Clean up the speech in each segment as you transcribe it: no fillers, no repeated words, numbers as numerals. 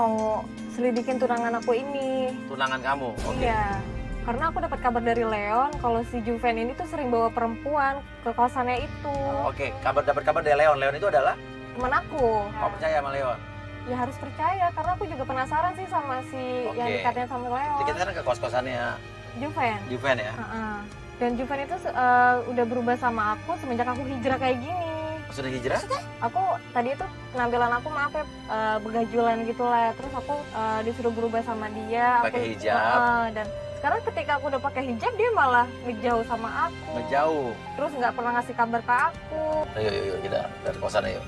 mau selidikin tunangan aku ini. Tunangan kamu? Oke. Iya. Karena aku dapat kabar dari Leon kalau si Juven ini tuh sering bawa perempuan ke kosannya itu. Oke, dapat kabar dari Leon. Leon itu adalah Temen aku. kamu percaya sama Leon? Ya harus percaya karena aku juga penasaran sih sama si yang dekatnya sama Leon. Jadi kita sekarang ke kos-kosannya Juven ya? Dan Juven itu udah berubah sama aku semenjak aku hijrah kayak gini. Sudah hijrah? Aku tadi itu penampilan aku maaf ya begajulan gitu lah. Terus aku disuruh berubah sama dia. Pakai hijab. Dan sekarang ketika aku udah pakai hijab dia malah ngejauh sama aku. Ngejauh? Terus nggak pernah ngasih kabar ke aku. Yuk kita ke kosannya yuk.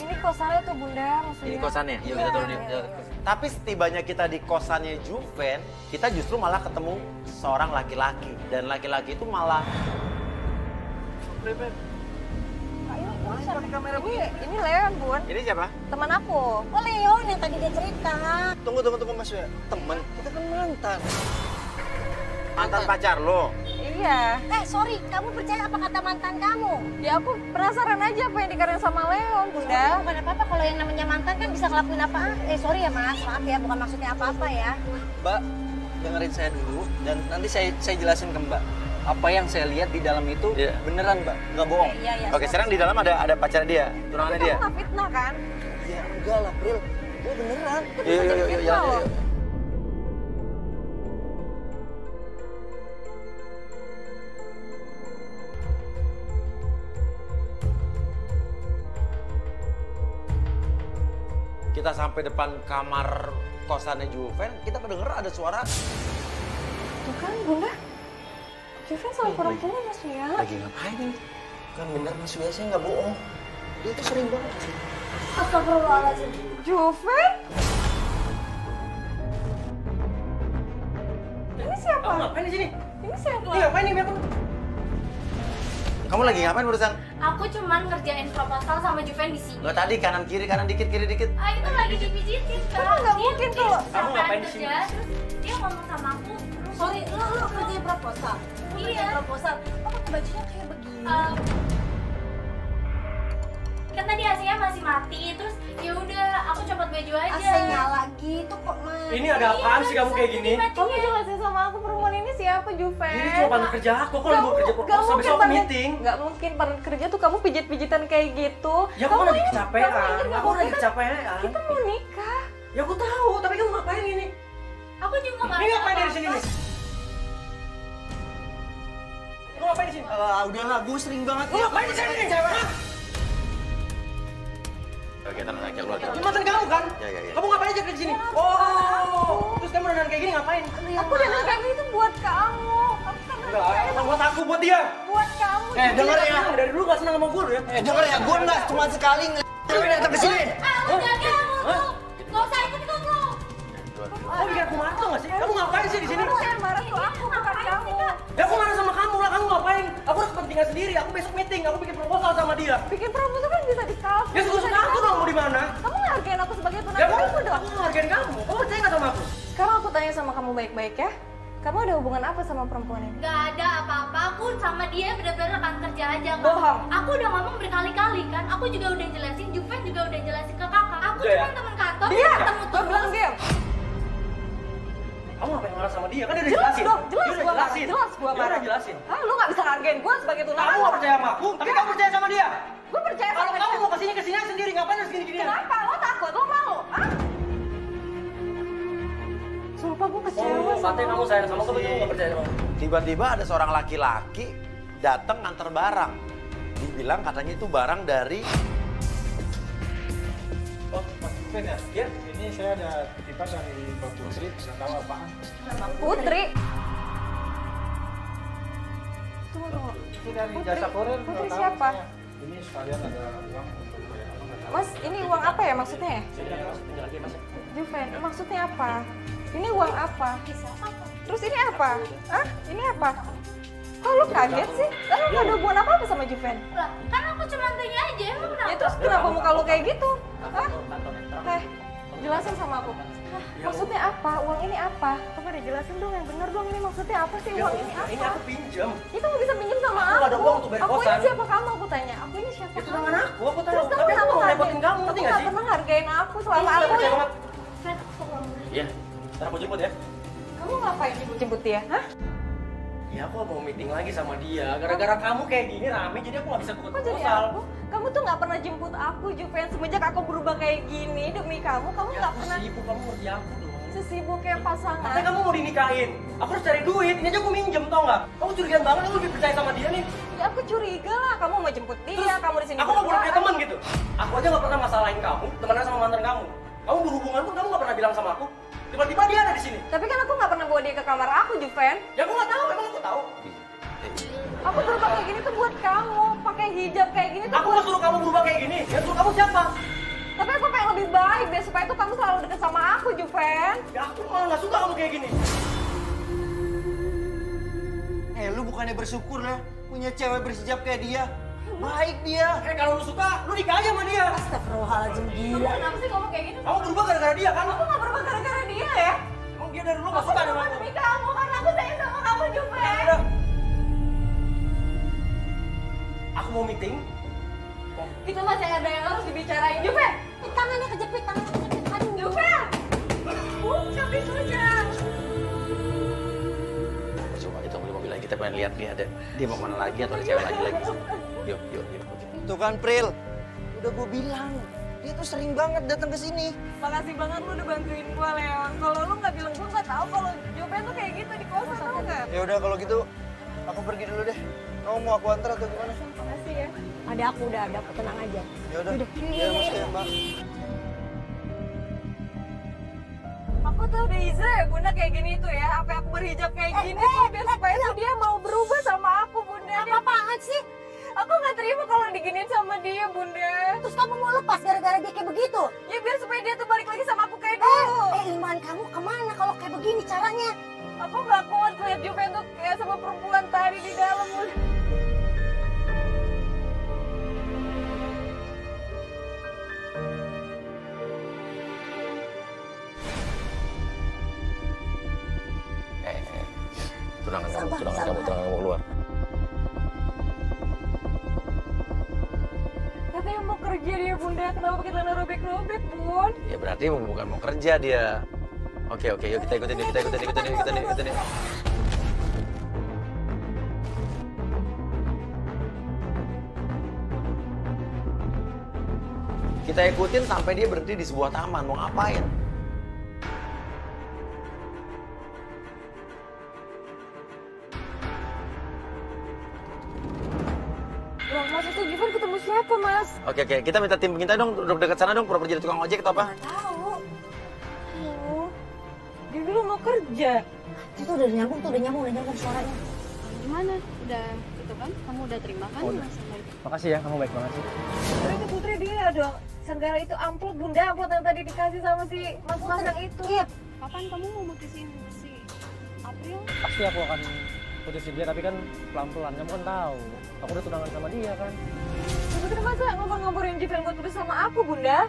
Ini kosannya tuh Bunda maksudnya. Ini kosannya? Yuk kita turun. Tapi setibanya kita di kosannya Juven, kita justru malah ketemu seorang laki-laki. Dan laki-laki itu malah... Ini Leon, Bun. Ini siapa? Teman aku. Oh Leon yang tadi dia cerita. Tunggu Mas ya. Temen? Kita kan mantan. Mantan pacar lo? Iya. Sorry, kamu percaya apa kata mantan kamu? Ya aku penasaran aja apa yang dikatakan sama Leon, Bunda. Bukan apa-apa, kalau yang namanya mantan kan bisa ngelakuin apa. Sorry ya Mas, maaf ya, bukan maksudnya apa-apa ya. Mbak, dengerin saya dulu dan nanti saya jelasin ke Mbak. Apa yang saya lihat di dalam itu beneran Mbak, nggak bohong. Iya. Oke, sekarang di dalam ada pacar dia, tunangannya dia. Kamu nggak fitnah kan? Ya enggak lah, Pril. Gue beneran. Yuk, jalan. Kita sampai depan kamar kosannya Juven, kita kedenger ada suara. Tuh kan, Bunda. Juven sama perempuan Mas Wia. Lagi ngapain ini? Kan bener Mas Wia, saya nggak bohong. Dia tuh sering banget. Astagfirullahaladzim. Juven? Ini siapa? Kamu ngapain di sini? Ini siapa? Ini ngapain nih, Beko? Kamu lagi ngapain barusan? Aku cuman ngerjain proposal sama Juven di sini. Lo tadi kanan kiri dikit, kiri dikit. Itu lagi dipijitin kan. Kamu nggak mungkin tuh. Kamu ngapain di sini? Terus dia ngomong sama aku. Sorry, lo kerjain proposal? Iya. Proposal? Oh, bajunya kayak begini. Kan tadi AC-nya masih mati, terus ya udah aku copot baju aja. AC nyala gitu kok, Mas. Ini ada apaan sih kamu kayak gini? Kamu jelasin sama aku perempuan ini siapa, Juven? Ini cuma partner kerja aku, kok mau kerja proposal besok meeting. Nggak mungkin partner kerja tuh kamu pijit-pijitan kayak gitu. Ya aku lagi kecapean, aku lagi kecapean. Kita mau nikah. Ya aku tahu, tapi kamu ngapain ini? Aku juga nggak. Ini ngapain dari sini nih? Lu ngapain di sini? Udahlah, gue sering banget. Lu ngapain di sini? Oke, tenang aja, keluar. Mantan kamu kan? Ya. Kamu ngapain aja di sini? Oh, terus kamu dandan kayak gini ngapain? Aku dandan kayak gini tuh buat kamu. Kamu kan Enggak, buat aku, buat dia. buat kamu. Denger ya. Dari dulu gak senang sama gue ya? Denger ya, gue nggak cuma sekali cewek datang ke sini. Udah kamu. Nggak usah ikut aku. Kamu bikin aku marah gak sih? Kamu ngapain sih di sini? Yang marah tuh aku, bukan kamu. Ya aku marah sama kamu lah, kamu ngapain? Aku harus kepentingan sendiri, aku besok meeting, aku bikin proposal sama dia. Bikin proposal kan bisa di kafe. Ya suka-suka aku dong, mau di mana? Kamu ngehargain aku sebagai Ya tunangan aku aku dong. ngehargain kamu, kamu percaya gak sama aku? Sekarang aku tanya sama kamu baik-baik ya. Kamu ada hubungan apa sama perempuan ini? Gak ada apa-apa, aku sama dia benar-benar rekan kerja aja. Kak. Bohong. Aku udah ngomong berkali-kali kan, aku juga udah jelasin, Juven juga udah jelasin ke kakak. Aku Udah ya? cuma teman kantor, Dia, ketemu gue bilang diam. Kamu ngapain marah sama dia? Kan dia udah jelasin. Dong, jelas Dia udah gua marah. jelasin. Jelas gua Dia marah. udah jelasin. Hah, lu gak bisa hargain gue sebagai tunangan? Kamu gak percaya sama aku, tapi kamu percaya sama dia. Gue percaya Kalau sama kamu dia. mau kesini sendiri, ngapain harus gini-gini? Kenapa? Lo takut? Lo malu? Hah? Sumpah gue kecewa sama katanya kamu sayang sama aku, tapi kamu gak percaya sama aku. Tiba-tiba ada seorang laki-laki datang nganter barang. Dibilang katanya itu barang dari... Oh, Mas Juven ya? Iya. Ini saya ada titipan dari Mbak Putri, bisa tahu apaan? Putri. Tunggu. Itu dari Putri. jasa kurir. Putri nggak tahu siapa? saya. Ini sekalian ada uang untuk bayar apa nggak tahu. Mas, ini uang apa ya maksudnya? Tinggal lagi, Mas. Juven, maksudnya apa? Ini uang apa? Terus ini apa? Hah? Ini apa? Kok lu kaget sih? Lu gak ada hubungan apa-apa sama Juven? Lah, kan aku cuma tanya aja, emang Ya kenapa? terus kenapa muka lu kayak gitu? Hah? Jelasin sama aku. Maksudnya apa? Uang ini apa? Kamu udah jelasin dong yang bener dong, ini maksudnya apa sih uang ini apa? Ini aku pinjam. Itu mau bisa pinjam sama Aku aku. nggak ada uang untuk bayar Aku kosan. ini siapa kamu? Aku tanya. Aku ini siapa Kamu nggak pernah hargain aku selama aku. Iya, ntar aku jemput ya. Kamu ngapain jemput dia? Hah? Ya aku mau meeting lagi sama dia. Gara-gara kamu kayak gini rame, jadi aku nggak bisa buka Kok jadi proposal. aku? Kamu tuh nggak pernah jemput aku, Juven. Semenjak aku berubah kayak gini demi kamu nggak pernah. Sibuk, kamu ngerti aku dong. Sesibuk kayak pasangan. Katanya kamu mau dinikahin. Aku harus cari duit, ini aja aku minjem, tau nggak? Kamu curigaan banget, aku lebih percaya sama dia nih. Ya aku curiga lah, kamu mau jemput dia, kamu di sini. Aku nggak boleh punya teman gitu. Aku aja nggak pernah masalahin kamu, temenan sama mantan kamu. Kamu berhubungan pun kamu nggak pernah bilang sama aku. Tiba-tiba dia ada di sini. Tapi kan aku nggak pernah bawa dia ke kamar aku, Juven. Ya aku nggak tahu, emang aku tahu. Aku berubah kayak gini tuh buat kamu, pakai hijab kayak gini tuh. Aku nggak suruh kamu berubah kayak gini. Yang suruh kamu siapa? Tapi aku pengen lebih baik deh, supaya tuh kamu selalu deket sama aku, Juven. Ya aku malah nggak suka kamu kayak gini. Lu bukannya bersyukur lah punya cewek berhijab kayak dia. Baik dia. Kalau lu suka, lu nikah aja sama dia. Astagfirullahaladzim, gila. Kenapa sih kamu kayak gini? Kamu berubah gara-gara dia kan? Aku nggak berubah gara-gara dia ya. Emang dia dari dulu nggak Aku suka sama berubah aku. demi kamu, karena aku sayang sama kamu, Juven. Udah. Aku mau meeting. Itu masih ada yang harus dibicarain, Juven. Tangannya kejepit. Aduh, Juven. Capek saja. Coba kita beli mobil lagi, kita pengen lihat dia mau kemana lagi atau ada cewek lagi. Yuk. Tuh kan Pril, udah gue bilang dia tuh sering banget datang ke sini. Makasih banget lu udah bantuin gua, Leon. Kalau lu nggak bilang, gua nggak tahu kalau Juven tuh kayak gitu di kosan, tau nggak? Ya udah kalau gitu aku pergi dulu deh. Kamu mau aku antar atau gimana? Makasih ya. ada aku, tenang aja. Ya udah. Ya maksudnya Mbak. Aku tuh udah izah ya Bunda kayak gini tuh ya. Apa aku berhijab kayak gini tuh biar supaya tuh dia mau berubah sama aku, Bunda. Apa-apaan sih? Aku nggak terima kalau diginiin sama dia, Bunda. Terus kamu mau lepas gara-gara dia kayak begitu? Ya biar supaya dia tuh balik lagi sama aku kayak dulu. Iman kamu kemana kalau kayak begini caranya? Aku nggak kuat ngeliat Juven tuh kayak sama perempuan tadi di dalam, Bunda. Tunangan kamu keluar. Katanya mau kerja dia, Bunda. Kenapa pakai celana robek-robek, Bun? Ya berarti bukan mau kerja dia. Oke, yuk kita ikutin. Kita ikutin sampai dia berhenti di sebuah taman. Mau ngapain? Loh, Mas, itu Juven ketemu siapa, Mas? Oke, kita minta tim pengintai dong, duduk dekat sana dong, pura-pura jadi tukang ojek atau apa? Tahu. Dia dulu mau kerja. Itu udah nyambung suaranya. Gimana? Udah itu kan? Kamu udah terima kan? Makasih ya, kamu baik banget sih. Terus itu Putri dia dong. Segala itu amplop, Bunda, amplop yang tadi dikasih sama si mas-mas yang itu. Iya. Kapan kamu mau mutusin si April? Pasti aku akan putusin dia, tapi kan pelan-pelan. Kamu kan tahu, aku udah tunangan sama dia kan. Putri masa ngompor-ngomporin Juven buat putus sama aku, Bunda?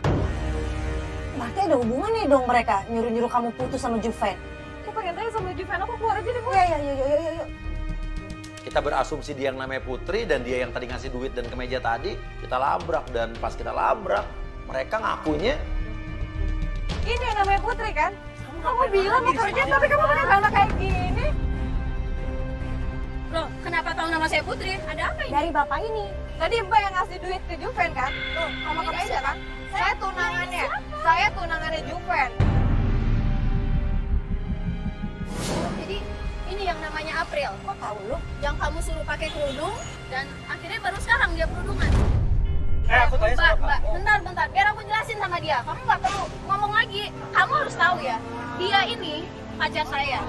Berarti ada hubungannya dong mereka nyuruh-nyuruh kamu putus sama Juven. Aku pengen tanya sama Juven, aku keluar aja deh, Bu. Iya, yuk. Kita berasumsi dia yang namanya Putri dan dia yang tadi ngasih duit dan kemeja tadi, kita labrak. Dan pas kita labrak, mereka ngakunya Ini yang namanya Putri kan? Kamu bilang mau kerja tapi kamu pakai celana kayak gini. Loh, kenapa tahu nama saya Putri? Ada apa ini? Dari bapak ini. Tadi Mbak yang ngasih duit ke Juven kan? Tuh, sama kemeja kan? Saya tunangannya. Saya tunangannya Juven. Jadi ini yang namanya April. Kok tahu lu? Yang kamu suruh pakai kerudung dan akhirnya baru sekarang dia kerudungan. Aku tanya sama Mbak, kamu. bentar. Biar aku jelasin sama dia. Kamu nggak perlu ngomong lagi. Kamu harus tahu ya, dia ini pacar saya.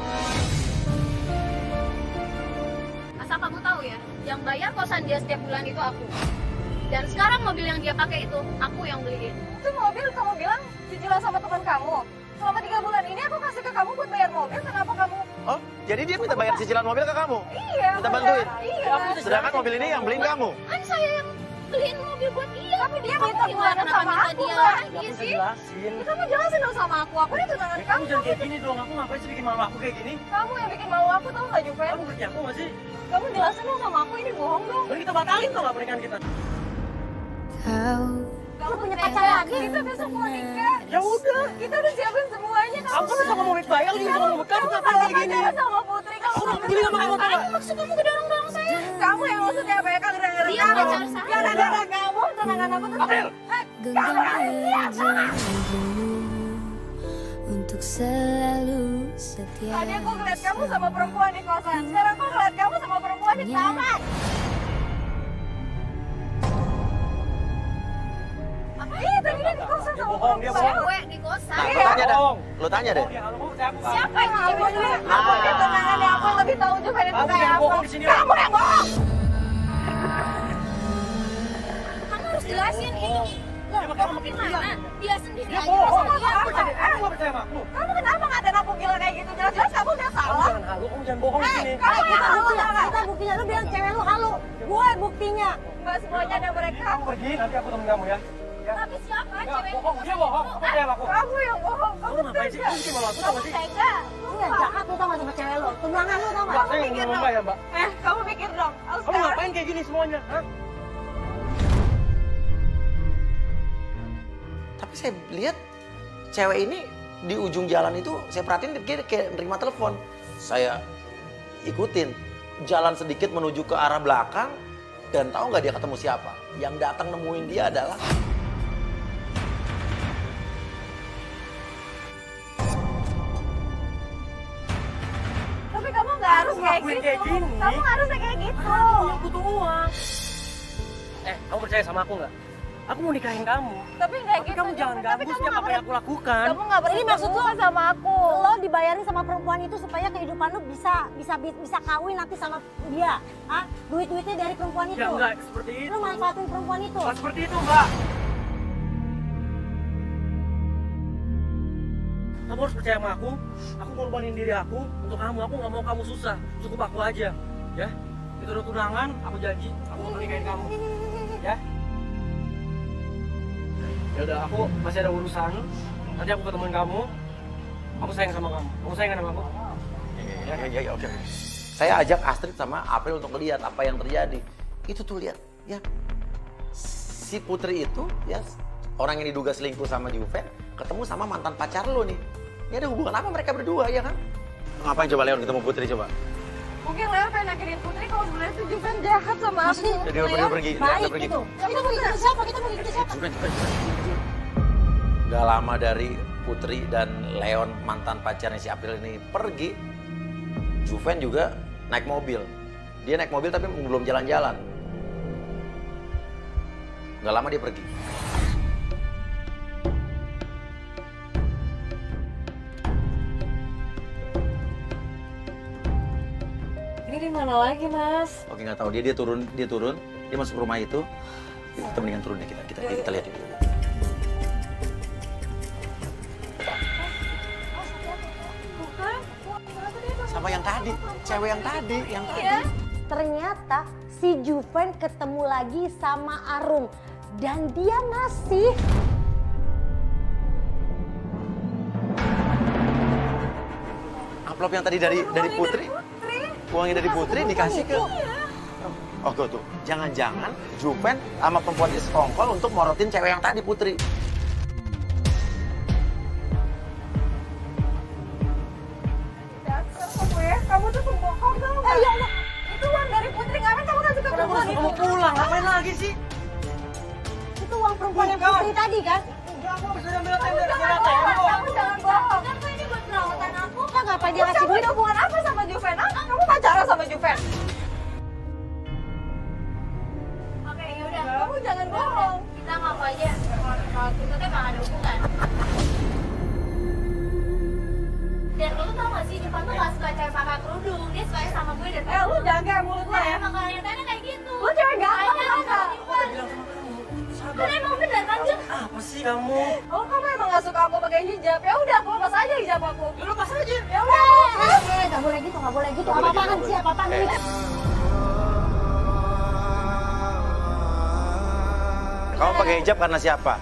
Asal kamu tahu ya, yang bayar kosan dia setiap bulan itu aku. Dan sekarang mobil yang dia pakai itu, aku yang beliin. Itu mobil kamu bilang cicilan sama teman kamu. Selama 3 bulan ini aku kasih ke kamu buat bayar mobil, kenapa kamu? oh, jadi dia minta bayar cicilan mobil ke kamu? Iya. Minta Bunda. bantuin? Iya. Sedangkan mobil ini yang beliin kamu? Kan saya yang beliin mobil buat dia. Tapi dia minta bulanan kenapa sama minta aku, dia Mbak. lagi sih? Jelasin. Ya, kamu jelasin dong sama aku ini tunangan Kamu kamu. jangan kayak gini dong, aku ngapain sih bikin malu aku kayak gini? Kamu yang bikin malu aku, tau nggak Juven? Kamu ngerti aku nggak sih? Kamu jelasin dong sama aku, ini bohong dong. Mending kita batalin dong nggak pernikahan kita. Kalau punya pacar lagi. Kita besok mau nikah. Ya udah. Kita udah siapin semuanya. Kamu kan bisa ngomong baik-baik, aku juga ngomong baik. Kamu ngapain kayak gini? Sama Putri, kamu Aku gini sama kamu apa? maksud kamu kedorong-dorong saya? Kamu yang maksudnya apa ya? Gara-gara Dia kamu. pacar saya. Gara-gara kamu, tunangan aku tuh. Untuk selalu setia. Tadi aku ngeliat kamu sama perempuan di kosan. Sekarang aku ngeliat kamu sama perempuan di taman. Iya, tadi dia di kosan sama bohong, dia perempuan. Cewek di kosan. Nah, lu tanya dah. Lu tanya deh. Siapa yang Aku dia, aku dia tunangannya aku lebih tahu juga itu Kamu kayak jangan apa. bohong di sini. Kamu yang bohong. Kamu harus jelasin ini. Kamu gimana? Dia sendiri Dia aja bohong. masa dia Aku percaya. Aku nggak percaya sama aku. Kamu kenapa ngatain aku gila kayak gitu? Jelas-jelas kamu udah Kamu salah. jangan halu, kamu jangan bohong di sini. Kamu yang halu tau gak? Kita buktinya, lu bilang cewek lu halu. Gue buktinya. Mbak semuanya ada mereka. Kamu pergi, nanti aku temen kamu ya. Tapi siapa Enggak, cewek? bohong. Dia bohong. Kamu percaya sama aku. Kamu yang bohong. Kamu ngapain sih? Kamu bikin malu aku tau gak sih? Tega. Lu yang jahat lu tau gak sama cewek lu. Tunangan lu tau Mbak, gak? saya ngomong sama Mbak ya, Mbak. Kamu mikir dong. Kamu ngapain kayak gini semuanya? Hah? Tapi saya lihat cewek ini di ujung jalan itu, saya perhatiin dia kayak nerima telepon. Saya ikutin. Jalan sedikit menuju ke arah belakang. Dan tahu nggak dia ketemu siapa? Yang datang nemuin dia adalah... Tapi kamu nggak harus kayak ngelakuin gitu. kayak gini. Kamu harusnya kayak gitu. Aku yang butuh uang. Kamu percaya sama aku nggak? Aku mau nikahin kamu. Tapi nggak Tapi gitu. kamu jangan Tapi ganggu kamu setiap nggak apa yang aku lakukan. Kamu nggak Ini maksud lu sama aku. Lo dibayarin sama perempuan itu supaya kehidupan lu bisa kawin nanti sama dia. Hah? Duit-duitnya dari perempuan itu. Ya enggak seperti itu. Lu manfaatin perempuan itu. Nggak seperti itu, Mbak. Kamu harus percaya sama aku. Aku ngorbanin diri aku untuk kamu. Aku nggak mau kamu susah. Cukup aku aja, ya. Itu udah tunangan. Aku janji. Aku mau nikahin kamu, ya. Ya udah, aku masih ada urusan. Nanti aku ketemuin kamu. Aku sayang sama kamu. Kamu sayang sama aku? Ya, oke. Saya ajak Astrid sama April untuk lihat apa yang terjadi. Itu tuh lihat, ya. Si Putri itu, ya, orang yang diduga selingkuh sama Juven, ketemu sama mantan pacar lo nih. Ini ada hubungan apa mereka berdua, ya kan? Ngapain coba Leon ketemu Putri coba? Mungkin Leo pengen akhirin Putri kalau sebenarnya tuh Juven jahat sama aku. Jadi dia pergi, dia Baik pergi. gitu. Kita mau ngikutin siapa? Kita mau ngikutin siapa? Juven. Gak lama dari Putri dan Leon mantan pacarnya si April ini pergi, Juven juga naik mobil. Dia naik mobil tapi belum jalan-jalan. Gak lama dia pergi. Ini di mana lagi, Mas? Oke, nggak tahu dia turun, dia masuk rumah itu. Kita mendingan turun ya kita lihat dulu. Sama yang tadi, cewek yang tadi, Ternyata si Juven ketemu lagi sama Arum. Dan dia ngasih amplop yang tadi dari Putri. Uangnya dari Putri dikasih ke... Oh tuh, jangan-jangan Juven sama perempuan itu sekongkol untuk morotin cewek yang tadi, Putri. Kamu tuh pembohong tau gak? Ya Allah, itu uang dari Putri, ngapain kamu kasih ke perempuan itu? Kamu pulang, ngapain lagi sih? itu uang perempuan yang Putri tadi kan? Enggak, aku bisa ambil ATM dari Jangan ATM bohong, kok. kamu jangan bohong. Kenapa ini buat perawatan aku? Kan ngapain dia ngasih Kamu duit? ada hubungan apa sama Juven? Ah, kamu pacaran sama Juven? Oke, yaudah. Kamu jangan bohong. Kita ngaku aja kalau kita tuh emang ada hubungan. Dan lo tuh tau gak sih, Juven tuh gak suka cewek pakai kerudung. Dia sukanya sama gue dan Lu jaga mulut lo ya. emang kalian kayak gitu. Lu cewek gampang tau gak? Kan emang bener kan, Jun? Apa sih kamu? Oh, kamu emang gak suka aku pakai hijab? Ya udah, aku lepas aja hijab aku. Ya lepas aja. Ya udah. Gak boleh gitu, gak boleh gitu. Apa-apaan sih, apa-apaan ini? Kamu pakai hijab karena siapa?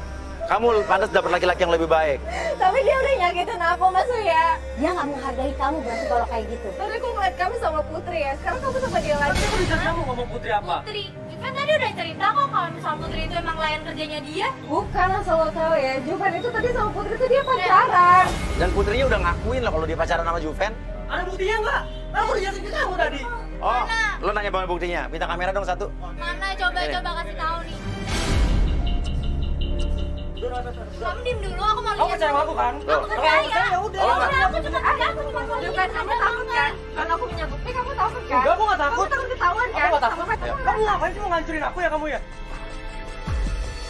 Kamu pantas dapat laki-laki yang lebih baik. Tapi dia udah nyakitin aku, Mas ya. Dia gak menghargai kamu berarti kalau kayak gitu. Tadi aku ngeliat kamu sama Putri ya. Sekarang kamu sama dia lagi. Tapi bisa kamu ngomong Putri apa? Putri, Juven tadi udah cerita kok kalau misal Putri itu emang klien kerjanya dia. Bukan, asal lo tahu ya, Juven itu tadi sama Putri itu dia pacaran. Dan Putrinya udah ngakuin loh kalau dia pacaran sama Juven. Ada buktinya nggak? Aku udah jelasin ke kamu tadi. Oh, lo nanya banget buktinya. Minta kamera dong satu. Mana coba kasih tahu nih. Kamu diem dulu, aku mau Kamu lihat. percaya sama aku kan? Aku percaya. Ya udah. Aku cuma mau Juven, lihat. kamu takut kan? Karena aku punya bukti, kamu takut kan? Enggak, aku nggak takut. Kamu takut ketahuan kan? Aku nggak takut. Kamu ngapain sih mau ngancurin aku ya kamu ya?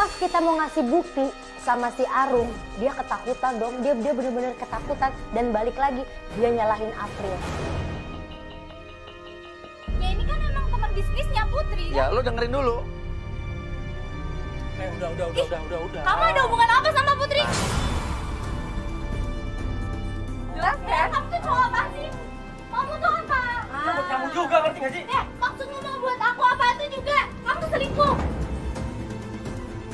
Pas kita mau ngasih bukti sama si Arum, dia ketakutan dong. Dia bener-bener ketakutan dan balik lagi dia nyalahin April. Ya ini kan emang teman bisnisnya Putri. Ya, lo dengerin dulu. Udah. Kamu ada hubungan apa sama Putri? Jelas kan? Kamu tuh cowok apa sih? Kamu tuh apa? Kamu juga ngerti nggak sih? Maksudmu mau buat aku apa itu juga? Kamu tuh selingkuh.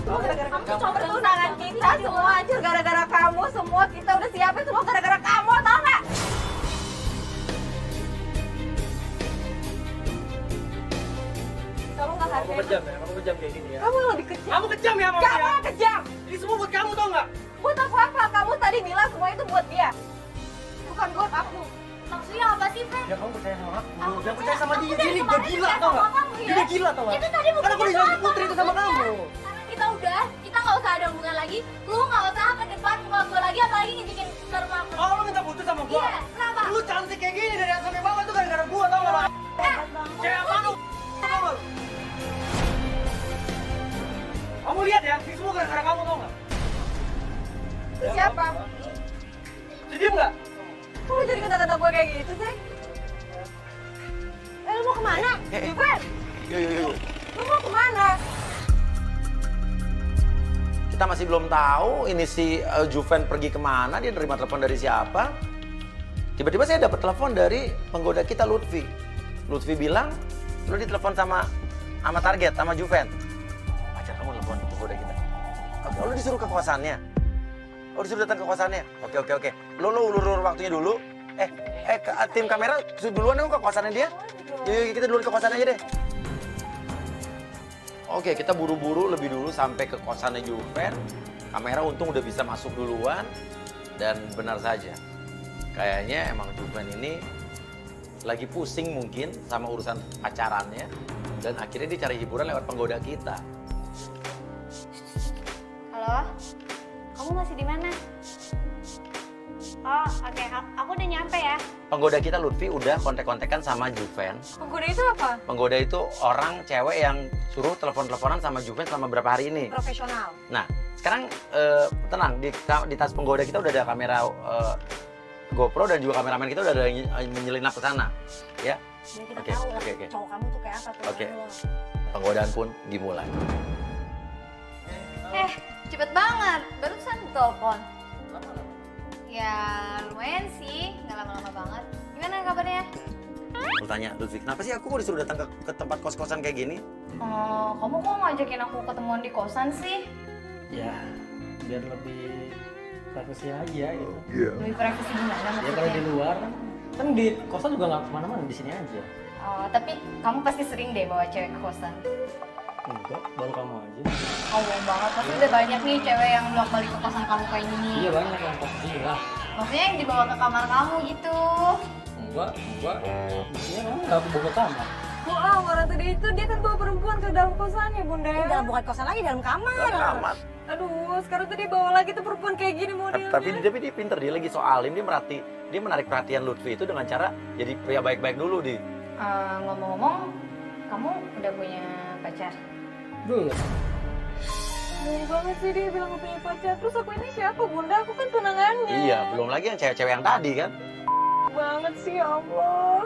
Kamu tuh coba pertunangan kita semua hancur gara-gara kamu. Semua kita udah siapin semua gara-gara kamu, tau nggak? Kamu nggak Kamu hargain. kejam ya, kamu kejam kayak gini ya. Kamu yang lebih kejam. Kamu kejam ya, Mama Kamu ya? yang kejam. Ini semua buat kamu tau nggak? Buat aku apa? Kamu tadi bilang semua itu buat dia. Bukan buat aku. Maksudnya apa sih, Fen? Ya kamu percaya sama aku. Aku Jangan percaya sama dia. dari Dia ini udah kemarin gila percaya tau nggak? sama kamu, Dia ya? udah gila tau nggak? Itu tadi Karena aku buktinya udah apa? Putri itu sama kamu. Sekarang kita nggak usah ada hubungan lagi. Lu nggak usah ke depan muka gue lagi, apalagi ngejikin ke rumah aku. Oh, lu minta putus sama gua? Iya, kenapa? Lu cantik kayak gini dari atas sampai bawah tuh gara-gara gua tau nggak? Cewek apa lu? Tau nggak? Kamu lihat ya, ini semua gara-gara kamu tau nggak? Siapa? Diem nggak? Kok lu jadi kata-kata gue kayak gitu sih? Lu mau kemana? Juven, Yuk. lu mau kemana? Kita masih belum tahu ini si Juven pergi kemana, dia nerima telepon dari siapa. Tiba-tiba saya dapat telepon dari penggoda kita, Lutfi. Lutfi bilang, lu ditelepon sama target, sama Juven. Pacar kamu telepon penggoda kita. Oke, lu disuruh ke kosannya. Oh, disuruh datang ke kosannya. Oke. Lu ulur waktunya dulu. Tim kamera duluan dong ke kosannya dia. Yuk, kita duluan ke kosannya aja deh. Oke, kita buru-buru lebih dulu sampai ke kosannya Juven. Kamera untung udah bisa masuk duluan. Dan benar saja, kayaknya emang Juven ini lagi pusing mungkin sama urusan pacarannya. Dan akhirnya dia cari hiburan lewat penggoda kita. Halo, kamu masih di mana? Oh, oke, aku udah nyampe ya. Penggoda kita Lutfi udah kontak-kontakan sama Juven. Penggoda itu apa? Penggoda itu orang cewek yang suruh telepon-teleponan sama Juven selama berapa hari ini. Profesional. Nah, sekarang tenang, di tas penggoda kita udah ada kamera GoPro dan juga kameramen kita udah ada yang menyelinap ke sana. Ya. Biar kita Oke, tahu lah oke. cowok kamu tuh kayak apa tuh. Oke. Penggodaan pun dimulai. Cepet banget, barusan telepon. Ya, lumayan sih, nggak lama-lama banget. Gimana kabarnya? Aku tanya, Lutfi, kenapa sih aku kok disuruh datang ke tempat kos-kosan kayak gini? Kamu kok ngajakin aku ketemuan di kosan sih? Ya, biar lebih privasi aja gitu. Lebih privasi gimana Ya kalau di maksudnya? luar kan di kosan juga nggak kemana-mana, di sini aja. Tapi kamu pasti sering deh bawa cewek ke kosan. Enggak, baru kamu aja. Bohong banget, pasti udah banyak nih cewek yang bolak-balik ke kosan kamu kayak gini. Iya banyak yang kos sini lah. Maksudnya yang dibawa ke kamar kamu gitu. Enggak. Buktinya kamu nggak aku bawa ke kamar. Wah, orang tadi itu dia kan bawa perempuan ke dalam kosannya, Bunda. Ini dalam bukan kosan lagi, dalam kamar. Dalam kamar. Aduh, sekarang tuh dia bawa lagi tuh perempuan kayak gini modelnya. Tapi dia pinter, dia lagi soalin, dia menarik perhatian Lutfi itu dengan cara jadi pria baik-baik dulu, Di. Ngomong-ngomong, kamu udah punya pacar? Belum. Ngeri banget sih dia bilang gak punya pacar. Terus aku ini siapa, Bunda? Aku kan tunangannya. Iya, belum lagi yang cewek-cewek yang tadi kan. Banget sih, ya Allah.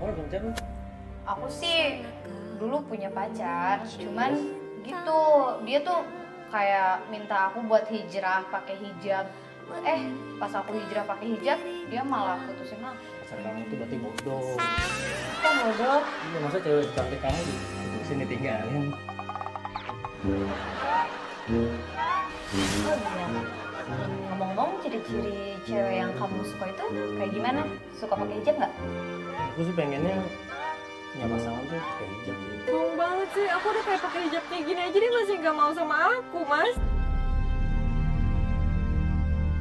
Oh, pacar lu? Aku sih dulu punya pacar, cuman gitu. Dia tuh kayak minta aku buat hijrah pakai hijab. Pas aku hijrah pakai hijab, dia malah putusin aku. Pacar kamu itu berarti bodoh. Kok bodoh? Iya, masa cewek cantik kamu di sini tinggalin. Oh iya. Ngomong-ngomong, ciri-ciri cewek yang kamu suka itu kayak gimana? Suka pakai hijab nggak? Aku sih pengennya punya pasangan tuh pakai hijab sih. Mau banget banget sih. Aku udah kayak pakai hijab kayak gini aja dia masih nggak mau sama aku, Mas.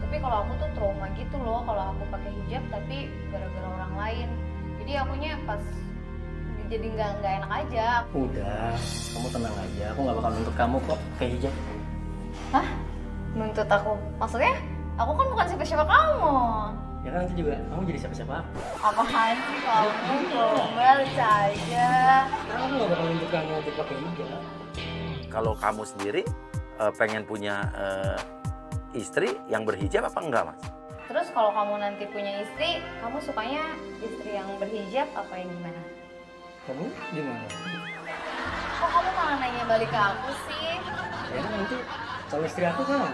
Tapi kalau aku tuh trauma gitu loh kalau aku pakai hijab tapi gara-gara orang lain. Jadi akunya pas jadi nggak enak aja. Udah, kamu tenang aja. Aku nggak bakal nuntut kamu kok pakai hijab. Hah? Nuntut aku? Maksudnya? Aku kan bukan siapa-siapa kamu. Ya kan nanti juga kamu jadi siapa-siapa aku. Apaan sih kamu? Gombal aja. Karena aku nggak bakal nuntut kamu untuk pakai hijab. Kalau kamu sendiri pengen punya istri yang berhijab apa enggak, Mas? Terus kalau kamu nanti punya istri, kamu sukanya istri yang berhijab apa yang gimana? Kamu gimana? Kok kamu malah nanya balik ke aku sih? Ya kan nanti calon istri aku kan.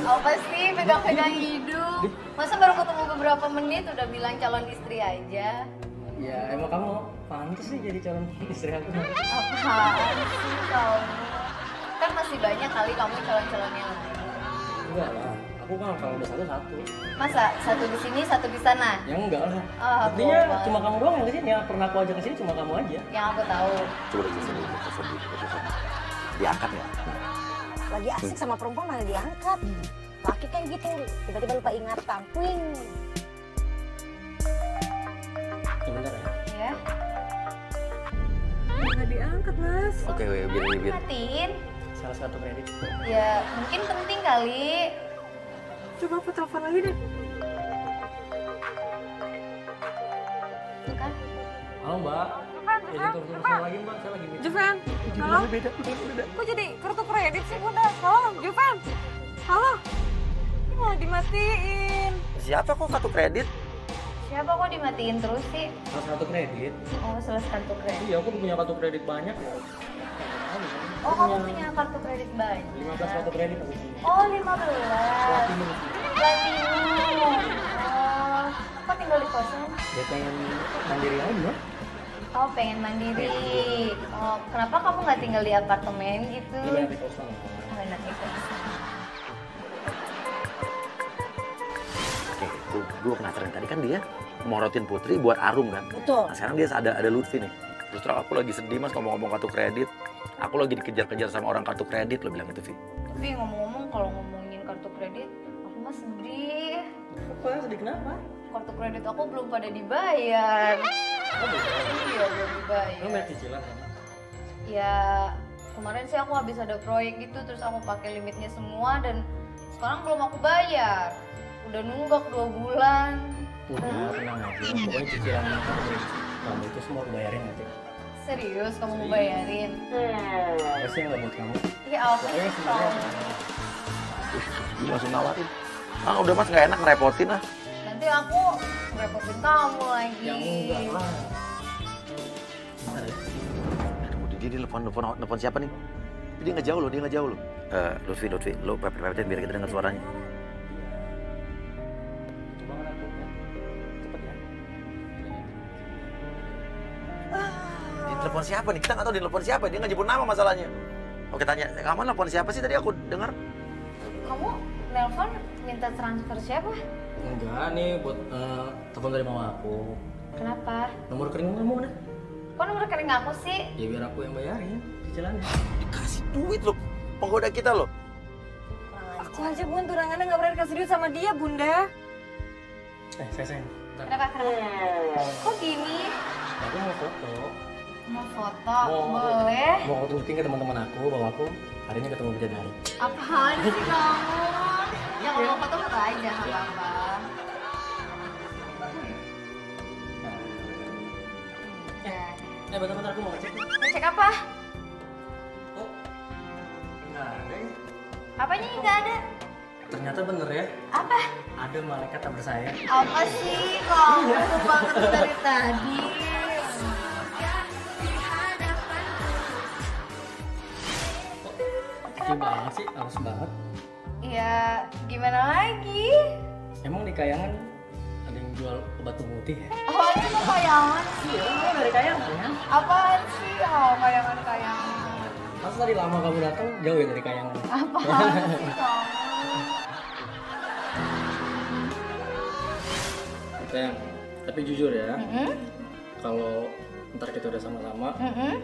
Apa sih pegang-pegang hidung? Masa baru ketemu beberapa menit udah bilang calon istri aja? Ya emang kamu pantas sih jadi calon istri aku. Apaan sih kamu? Kan masih banyak kali kamu calon-calon yang lain. Enggak lah, aku kan kalau udah satu. Masa satu di sini, satu di sana? Ya enggak lah. Ah, Artinya bohong. cuma kamu doang yang kesini. Yang pernah aku ajak kesini cuma kamu aja. Yang aku tahu. Coba sedih. Diangkat ya? Lagi asik sama perempuan malah diangkat. Laki kan gitu, tiba-tiba lupa ingatan. Puing. Sebentar ya. Ya. Nggak diangkat, Mas. Oke, biar. Matiin. Salah satu kredit. Ya mungkin penting kali. Coba aku telepon lagi deh. Tuh kan? Halo Mbak. Jadi telepon lagi Mbak, saya lagi meeting. Juven, halo? Beda. Kok jadi kartu kredit sih, Bunda? Halo, Juven? Halo? Ini malah dimatiin. Siapa kok kartu kredit? Siapa kok dimatiin terus sih? Salah satu kredit. Oh, salah kartu kredit. Iya, aku punya kartu kredit banyak ya. Oh, kamu punya kartu kredit banyak. 15 kartu kredit aku punya. Oh, 15. Platinum. Platinum. Oh, kok tinggal di kosan? Dia pengen mandiri aja. Oh, pengen mandiri. Oh, kenapa kamu nggak tinggal di apartemen gitu? Dia pengen di kosan. Oh, enak di kosan. Oke, gue penasaran. Tadi kan dia morotin Putri buat Arum kan? Betul. Nah, sekarang dia ada Lutfi nih. Terus terang aku lagi sedih, Mas, ngomong-ngomong kartu kredit. Aku lagi dikejar-kejar sama orang kartu kredit, lo bilang itu, Vi. Tapi ngomong-ngomong kalau ngomongin kartu kredit, aku mah sedih. Apa? Sedih kenapa? Kartu kredit aku belum pada dibayar. Oh, Iya, belum dibayar. Lu main cicilan kan? Ya, kemarin sih aku habis ada proyek gitu, terus aku pakai limitnya semua dan sekarang belum aku bayar. Udah nunggak 2 bulan. Udah, tenang aja. Pokoknya cicilan kamu itu semua aku bayarin nanti. Serius kamu mau bayarin? Pasti nggak buat kamu. Iya, apa Pokoknya sih sebenarnya kamu? Dia langsung nawarin. Ah, udah, Mas, nggak enak ngerepotin lah. Nanti aku ngerepotin kamu lagi. yang enggak lah. Bentar ya. Aduh, dia nelfon siapa nih? Dia nggak jauh loh. Lutfi, lo pepetin biar kita dengar suaranya. Itu banget aku ya. Cepet ya. Dia telepon siapa nih? Kita nggak tahu dia telepon siapa. Dia nggak nyebut nama masalahnya. Oke, tanya. Kamu telepon siapa sih tadi aku dengar? Kamu nelpon minta transfer siapa? Enggak, nih buat telepon dari mama aku. Kenapa? Nomor rekening kamu mana? Kok nomor rekening aku sih? Ya biar aku yang bayarin cicilannya. Dikasih duit loh. Penggoda kita loh. Aku aja, Bun, tunangannya nggak pernah dikasih duit sama dia, Bunda. Sayang. Bentar. Kenapa? Kok gini? Aku mau foto. Mau foto? Boleh? Mau tunjukin ke teman-teman aku bahwa aku hari ini ketemu bidadari. Apaan sih kamu? Ya kalau mau foto aja, nggak apa-apa. Bentar, aku mau ngecek. Ngecek apa? Oh, nggak ada ya. Apanya nggak ada? Ternyata bener ya, Apa? ada malaikat tak bersayap. Apa sih kamu banget dari tadi? Kecil banget sih, halus banget. Ya gimana lagi? Emang di Kayangan ada yang jual obat pemutih ya? Oh ini kayangan sih. Iya, dari Kayangan ya. Apaan sih? Oh kayangan-kayangan. Pas tadi lama kamu datang, jauh ya dari Kayangan. Apaan sih kamu? Sayang, tapi jujur ya, Mm-mm. kalau ntar kita udah sama-sama, Mm-mm.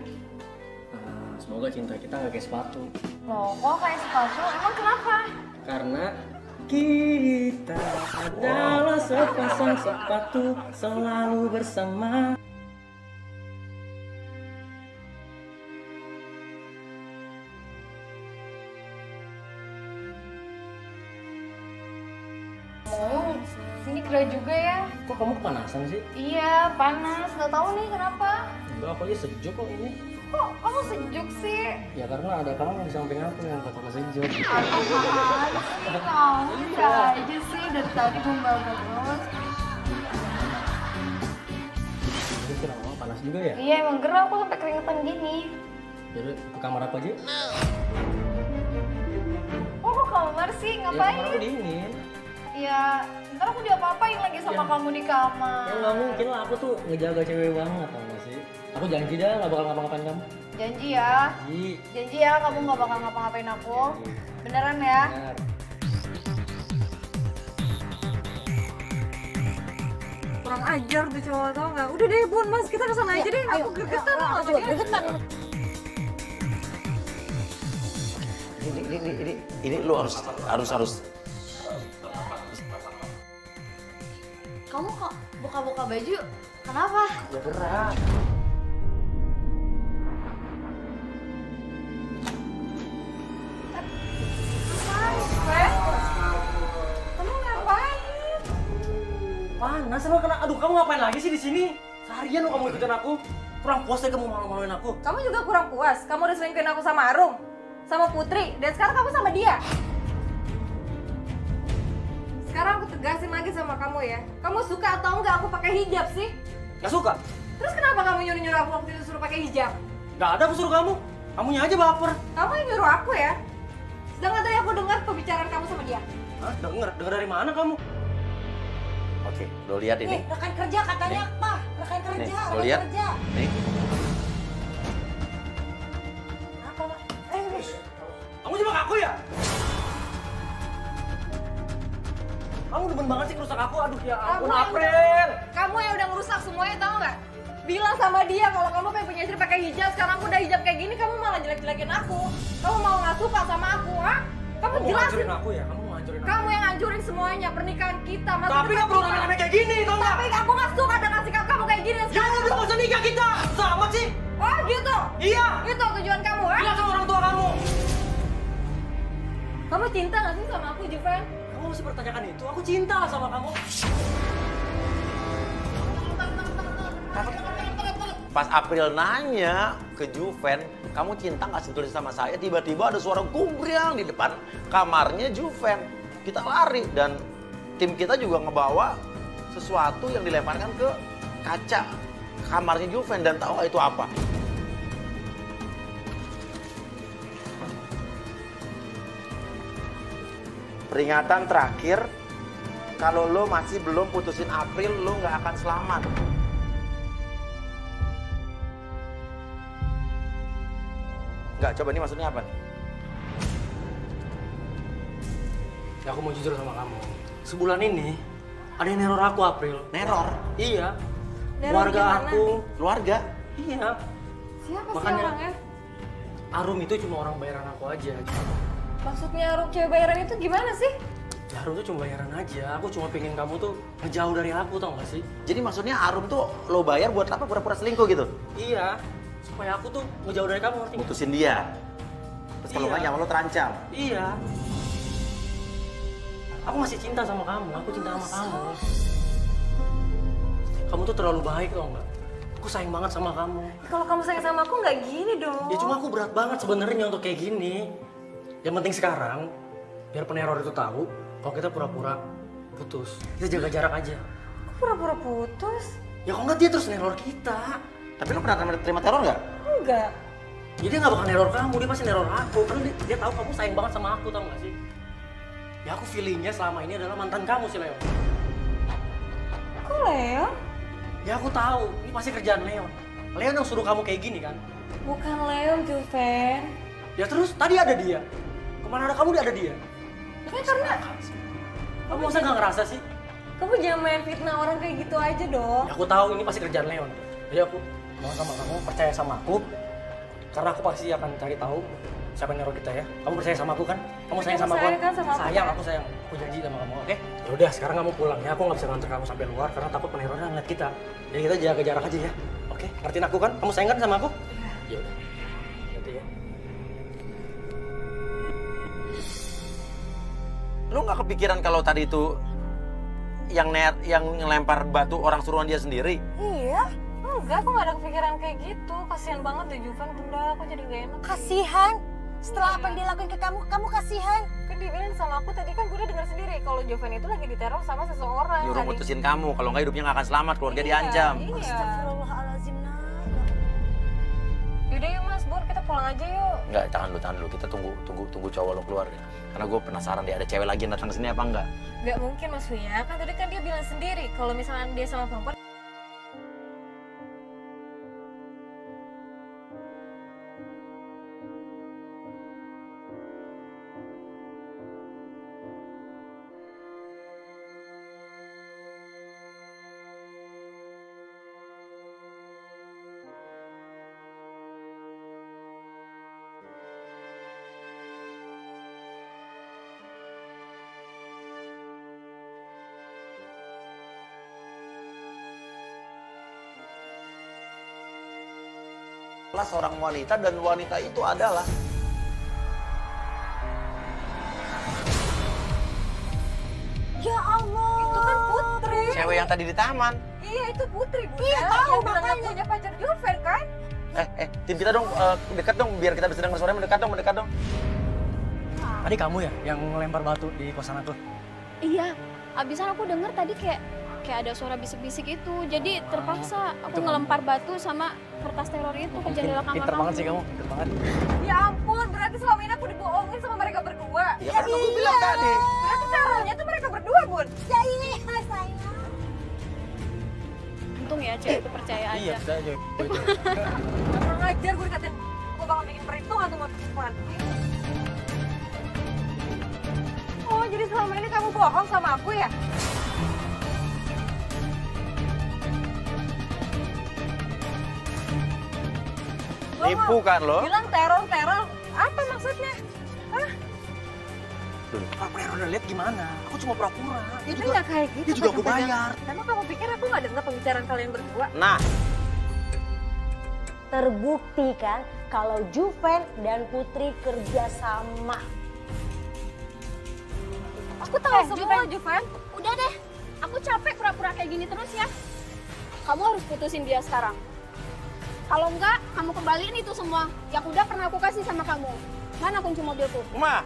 Semoga cinta kita nggak kayak sepatu. Loh, kok kayak sepatu? Emang kenapa? Karena kita adalah sepasang sepatu selalu bersama. Oh, sini gerah juga ya. Kok kamu kepanasan sih? Iya, panas. Nggak tahu nih kenapa. Enggak, aku aja sejuk kok ini. Kok kamu sejuk sih? Ya karena ada kamu di samping aku yang kata sejuk. Apaan sih kamu? Bisa aja sih, dari tadi gombal terus. Jadi kenapa? Panas juga ya? Iya, emang gerah aku sampai keringetan gini. Jadi ke kamar aku aja. Oh, kok kamar sih? Ya Ngapain? kamar aku dingin. Ya, ntar aku diapa-apain lagi sama kamu di kamar. Ya nggak mungkin lah, aku tuh ngejaga cewek banget tau gak sih? Aku janji dah nggak bakal ngapa-ngapain kamu. Janji ya? Janji ya kamu nggak bakal ngapa-ngapain aku? Beneran ya? Benar. Kurang ajar tuh cowok, tau nggak? Udah deh Bun, Mas, kita kesana aja deh. Aku gregetan sama dia. Ini lu harus Kamu kok buka-buka baju? Kenapa? ya gerak. Kamu ngapain? Panas emang kena. Aduh, kamu ngapain lagi sih di sini? Seharian lo kamu ikutin aku. Kurang puas deh kamu malu-maluin aku. Kamu juga kurang puas. Kamu udah selingkuhin aku sama Arum, sama Putri, dan sekarang kamu sama dia. Sekarang aku tegasin lagi sama kamu ya. Kamu suka atau enggak aku pakai hijab sih? Gak suka? Terus kenapa kamu nyuruh-nyuruh aku waktu itu suruh pakai hijab? Gak ada aku suruh kamu. Kamunya aja baper. Kamu yang nyuruh aku ya? Sedangkan tadi aku dengar pembicaraan kamu sama dia. Hah? Denger dari mana kamu? Oke, lo lihat ini. Nih, rekan kerja katanya apa? Rekan kerja, Nih, lo rekan lihat. kerja. Nih. Apa, Pak? Kamu jebak aku ya? Kamu demen banget sih ngerusak aku. Aduh ya ampun, April. Kamu yang udah ngerusak semuanya, tahu nggak? Bilang sama dia kalau kamu pengen punya istri pakai hijab, sekarang aku udah hijab kayak gini, kamu malah jelek-jelekin aku. Kamu mau nggak suka sama aku, ha? Kamu Kamu jelasin. ngancurin aku ya? Kamu ngancurin aku. Kamu yang hancurin semuanya pernikahan kita. masa Tapi depan gak perlu kita. rame-rame kayak gini, tau gak? Tapi aku nggak suka dengan sikap kamu kayak gini. Ya udah gak usah nikah kita. Sama sih. Oh gitu? Iya. Itu tujuan kamu, ha? Bilang sama orang tua kamu. Kamu cinta nggak sih sama aku, Juven? Kamu masih pertanyakan itu? Aku cinta sama kamu. Pas April nanya ke Juven, kamu cinta nggak sebetulnya sama saya? Tiba-tiba ada suara gumbriang di depan kamarnya Juven. Kita lari dan tim kita juga ngebawa sesuatu yang dilemparkan ke kaca kamarnya Juven, dan tahu nggak itu apa? Peringatan terakhir, kalau lo masih belum putusin April, lo nggak akan selamat. Nggak, coba ini maksudnya apa nih? Ya aku mau jujur sama kamu. Sebulan ini ada yang neror aku, April. Neror? Iya. Neror Keluarga gimana? aku. Keluarga? Iya. Siapa Makanya- sih orangnya? Arum itu cuma orang bayaran aku aja. Maksudnya Arum cewek bayaran itu gimana sih? Ya, Arum tuh cuma bayaran aja. Aku cuma pengen kamu tuh ngejauh dari aku, tau gak sih? Jadi maksudnya Arum tuh lo bayar buat apa? Pura-pura selingkuh gitu? Iya. Supaya aku tuh ngejauh dari kamu, ngerti nggak? Mutusin dia. Terus kalau Iya. nggak nyawa lo terancam. Iya. Aku masih cinta sama kamu. Aku cinta sama kamu. Kamu tuh terlalu baik, tau nggak? Aku sayang banget sama kamu. Kalau kamu sayang sama aku nggak gini dong. Ya cuma aku berat banget sebenarnya untuk kayak gini. Yang penting sekarang, biar peneror itu tahu kalau kita pura-pura putus. Kita jaga jarak aja. Aku pura-pura putus? Ya kalau nggak dia terus neror kita. Tapi lo pernah terima teror nggak? Enggak. Jadi dia nggak bakal neror kamu, dia pasti neror aku. Karena dia tahu kamu sayang banget sama aku, tau nggak sih? Ya aku feelingnya selama ini adalah mantan kamu sih, Leon. Kok Leon? Ya aku tahu, ini pasti kerjaan Leon. Leon yang suruh kamu kayak gini kan? Bukan Leon, Juven. Ya terus tadi ada dia. Kemana ada kamu, dia ada dia. Tapi karena Kamu masa nggak ngerasa sih? kamu jangan main fitnah orang kayak gitu aja dong. Ya aku tahu ini pasti kerjaan Leon. Jadi aku mau sama kamu, percaya sama aku. Karena aku pasti akan cari tahu siapa yang neror kita ya. Kamu percaya sama aku kan? Kamu sayang sama aku kan? Sayang, aku sayang. Aku janji sama kamu, oke? Ya udah, sekarang kamu pulang ya. Aku nggak bisa nganter kamu sampai luar karena takut penerornya ngeliat kita. Jadi kita jaga jarak aja ya. Oke? Ngertiin aku kan? Kamu sayang kan sama aku? Iya. Ya udah. Nanti ya. Lu nggak kepikiran kalau tadi itu yang ngelempar batu orang suruhan dia sendiri? Iya. Enggak, aku gak ada kepikiran kayak gitu. Kasihan banget deh Juven, bunda. Aku jadi gak enak. Kasihan? Setelah apa yang dia lakuin ke kamu, kamu kasihan? Kan dia bilang sama aku tadi kan gue udah dengar sendiri kalau Juven itu lagi diteror sama seseorang. Nyuruh mutusin kamu, kalau nggak hidupnya nggak akan selamat, keluarga diancam. Iya. Astagfirullahaladzim, Naga. Yaudah yuk Mas Bur, kita pulang aja yuk. Enggak, tahan dulu. Kita tunggu cowok lo keluar ya. Karena gue penasaran deh, ada cewek lagi yang datang ke sini apa enggak? Gak mungkin Mas Wia, kan tadi kan dia bilang sendiri kalau misalnya dia sama perempuan. Seorang wanita dan wanita itu adalah Ya Allah. Itu kan Putri. cewek yang tadi di taman. Iya itu Putri bunda. Iya, tahu, Yang bilang makanya. punya pacar Juven kan? Tim kita dong, dekat dong biar kita bisa dengar suaranya, mendekat dong. Tadi kamu ya yang ngelempar batu di kosan aku? Iya, abisan aku denger tadi kayak ada suara bisik-bisik itu. Jadi terpaksa aku ngelempar batu sama kertas teror itu ke jendela kamar Pinter kamu. banget sih kamu, pinter banget. Ya ampun, berarti selama ini aku dibohongin sama mereka berdua. Ya kan aku bilang tadi. Berarti caranya tuh mereka berdua, Bun. Ya iya, sayang. Untung ya cewek itu percaya aja. Iya, saya aja. Kurang ajar gue dikatain. Gue bakal bikin perhitungan tuh buat perempuan. Oh, jadi selama ini kamu bohong sama aku ya? Nipu kan lo? Bilang teror. Apa maksudnya? Hah? Apa yang udah lihat gimana? Aku cuma pura-pura. Itu nggak kayak gitu. Dia juga aku kata-katanya. bayar. Emang kamu pikir aku nggak dengar pembicaraan kalian berdua? Nah, Terbukti kan kalau Juven dan Putri kerja sama. Aku tahu semua, Juven. Udah deh, aku capek pura-pura kayak gini terus ya. Kamu harus putusin dia sekarang. Kalau enggak, kamu kembaliin itu semua yang udah pernah aku kasih sama kamu. Mana kunci mobilku? Ma,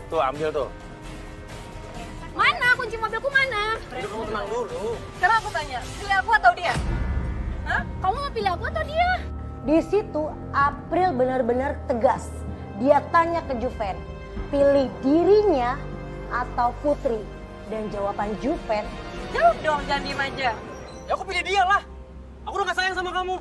tuh ambil tuh. Mana kunci mobilku mana? Kamu tenang dulu. Sekarang aku tanya, pilih aku atau dia? Hah? Kamu mau pilih aku atau dia? Di situ April benar-benar tegas. Dia tanya ke Juven, pilih dirinya atau Putri. Dan jawaban Juven, Jawab dong, jangan diem aja. Ya aku pilih dia lah. Aku udah gak sayang sama kamu.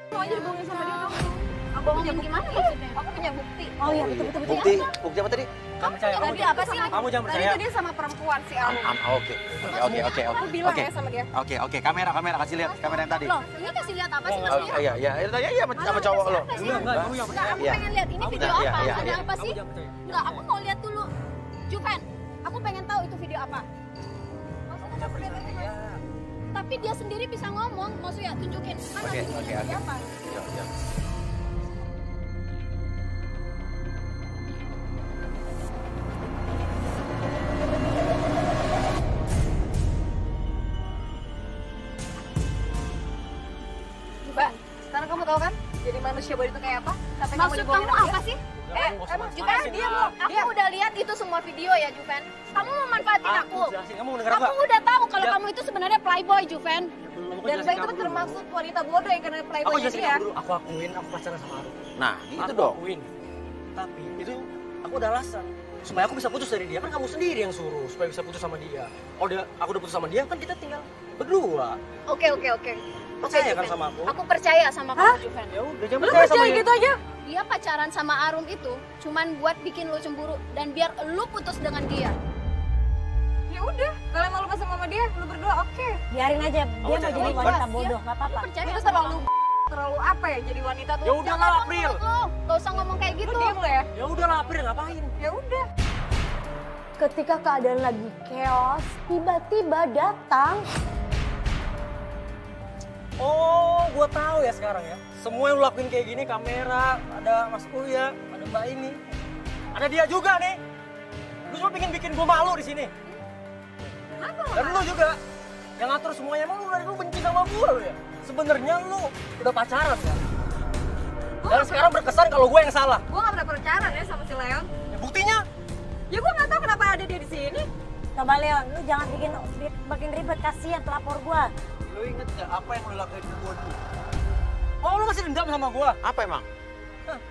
Mau aja dibohongin sama dia dong. Aku punya Bohongin bukti. gimana maksudnya? Aku punya bukti. oh iya betul. Bukti apa tadi? Kamu percaya? Tadi apa sih? Kamu jangan Tadi percaya. itu dia sama perempuan si Arum. Oke. Aku bilang ya sama dia. Oke, kamera kasih lihat kamera yang tadi. Loh, ini kasih lihat apa sih Oh, maksudnya? iya, itu tanya iya sama cowok lo. Enggak, kamu yang Enggak, aku Iya. pengen lihat ini video Iya, apa? iya, Ada iya. apa sih? Kamu jangan percaya. Enggak, aku mau lihat dulu. Juven, aku pengen tahu itu video apa. Maksudnya aku lihat itu. Tapi dia sendiri bisa ngomong, maksudnya tunjukin mana Oke. videonya video apa. Ya. Mbak, sekarang kamu tahu kan? Jadi manusia manusia bodoh itu kayak apa? Sampai Maksud kamu dibohongin apa dia? sih? Emang Juven, dia belum. aku udah lihat itu semua video ya, Juven. Kamu memanfaatin aku. Jelasin, kamu mau denger Aku apa? udah tahu kalau Ya. kamu itu sebenarnya playboy, Juven. Dan Mbak itu termasuk wanita bodoh yang kena Aku playboynya jelasin dia. kamu dulu, aku akuin aku pacaran sama Arum. Nah, gitu Aku dong. akuin. Tapi itu aku udah alasan supaya aku bisa putus dari dia, kan kamu sendiri yang suruh supaya bisa putus sama dia. Kalau aku udah putus sama dia, kan kita tinggal berdua. Oke. Percaya kan Juven. sama aku? Aku percaya sama kamu, Juven. Ya udah, jangan Lu percaya sama percaya dia. gitu aja? Dia pacaran sama Arum itu cuman buat bikin lu cemburu dan biar lu putus dengan dia. Ya udah, kalau emang lu pasang sama dia, lu berdua oke. Biarin aja, dia mau cari jadi wanita. wanita bodoh, nggak apa-apa. Percaya Itu sama terlalu apa ya jadi wanita tuh? Ya udahlah, April. Gak usah ngomong kayak Lu gitu. diem lu ya? Ya udahlah, April ngapain? Ya udah. Ketika keadaan lagi chaos, tiba-tiba datang. Oh, gua tahu ya sekarang ya. Semua yang lu lakuin kayak gini, kamera, ada Mas Uya, ada Mbak ini. Ada dia juga nih. Lu cuma pengen bikin gua malu di sini. Dan lu juga yang ngatur semuanya. Emang lu dari dulu benci sama gua lu ya? Sebenarnya lu udah pacaran kan? Dan sekarang berkesan kalau gua yang salah. Gua gak pernah pacaran ya sama si Leon. Ya, buktinya Ya gua gak tahu kenapa ada dia di sini. Coba Leon, lu jangan bikin ribet, kasihan pelapor gua. Lu inget gak apa yang lu lakuin ke gua dulu? oh lu masih dendam sama gua? Apa emang?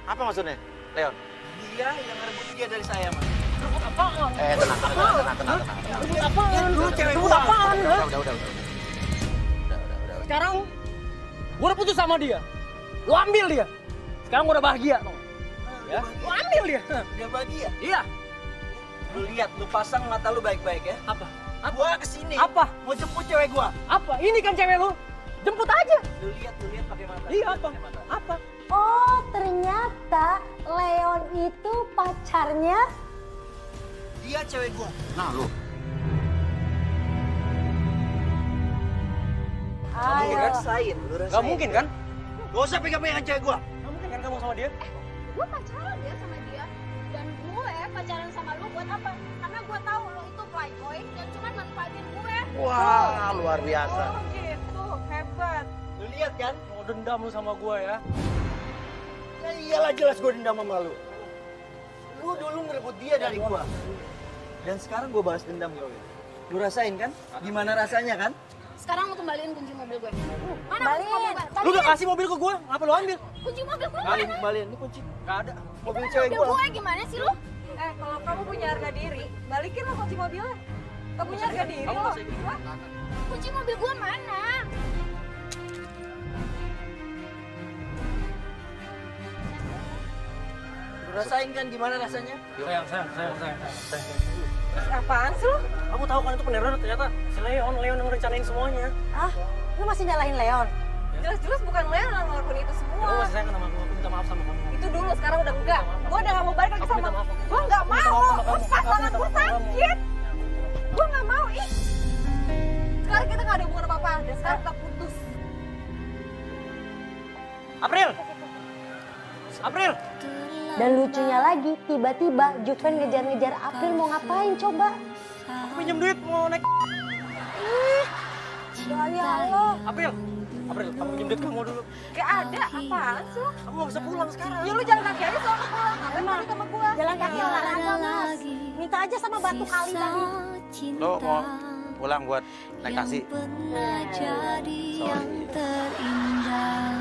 Apa maksudnya, Leon? Dia yang ngerebut dia dari saya, Mas. Apaan? Tenang. Apaan? Lu cewek Lu gua. apaan? Ha? Udah. Sekarang gua udah putus sama dia. Lu ambil dia. Sekarang gua udah bahagia, tau. Ya, lu ambil dia. Dia bahagia. Iya. Lu lihat, lu pasang mata lu baik-baik ya. Apa? Gua kesini. Apa? Mau jemput cewek gua. Apa? Ini kan cewek lu. Jemput aja. Lu lihat pakai mata. Iya, apa? Pakai mata. Apa? Oh, ternyata Leon itu pacarnya. Dia cewek gua. Nah, lu. Lu Ayo. rasain, lu rasain. Gak mungkin kan? Gak usah pegang-pegangan cewek gua. Gak mungkin kan kamu sama dia? Gue pacaran ya sama dia. Dan gue pacaran sama lu buat apa? Karena gue tahu lu itu playboy dan cuma manfaatin gue. Wah, luar biasa. Oh gitu, hebat. Lu lihat kan? Mau dendam lu sama gua ya? Ya iyalah jelas gua dendam sama lu. Lu dulu ngerebut dia dari gua. Dan sekarang gua balas dendam lu. Lu rasain kan? Gimana rasanya kan? Sekarang lu kembaliin kunci mobil gue. Mana Balikin. kunci mobil? Lu udah kasih mobil ke gua, ngapa lu ambil? Kunci mobil gue Kalian mana? kembalian, ini kunci. Gak ada. Mobil cewek Mobil gua. gue gimana sih lu? Kalau kamu punya harga diri, balikin lah kunci mobilnya. Kamu punya harga diri Kamu loh. masih ikut. Hah? Kunci mobil gue mana? Lu rasain kan gimana rasanya? Sayang. Apaan sih lu? Kamu tahu kan itu peneror ternyata si Leon yang rencanain semuanya. Ah, lu masih nyalahin Leon? Jelas-jelas bukan Leon yang ngelakuin itu Ya, semua. kamu masih sayang sama aku minta maaf sama kamu. Itu dulu, sekarang udah enggak. Gua udah gak mau balik lagi Aku sama. minta maaf. Gua nggak Aku minta mau. maaf sama kamu. Lepas Aku tangan minta gua maaf sama kamu. sakit. Gua nggak mau ih. Sekarang kita nggak ada hubungan apa-apa. Dan sekarang kita putus. April. Dan lucunya lagi, tiba-tiba Juven ngejar-ngejar April mau ngapain coba? Aku pinjam duit mau naik. Ya Allah. April, kamu pinjam duit kamu dulu. Gak ada. Apaan sih lu? Aku nggak bisa pulang sekarang. Ya lu jalan kaki aja soalnya pulang. Ngapain balik sama gua? Jalan kaki olahraga, Mas. Minta aja sama batu kali tadi. Lo mau pulang buat naik taksi? Pernah jadi yang terindah.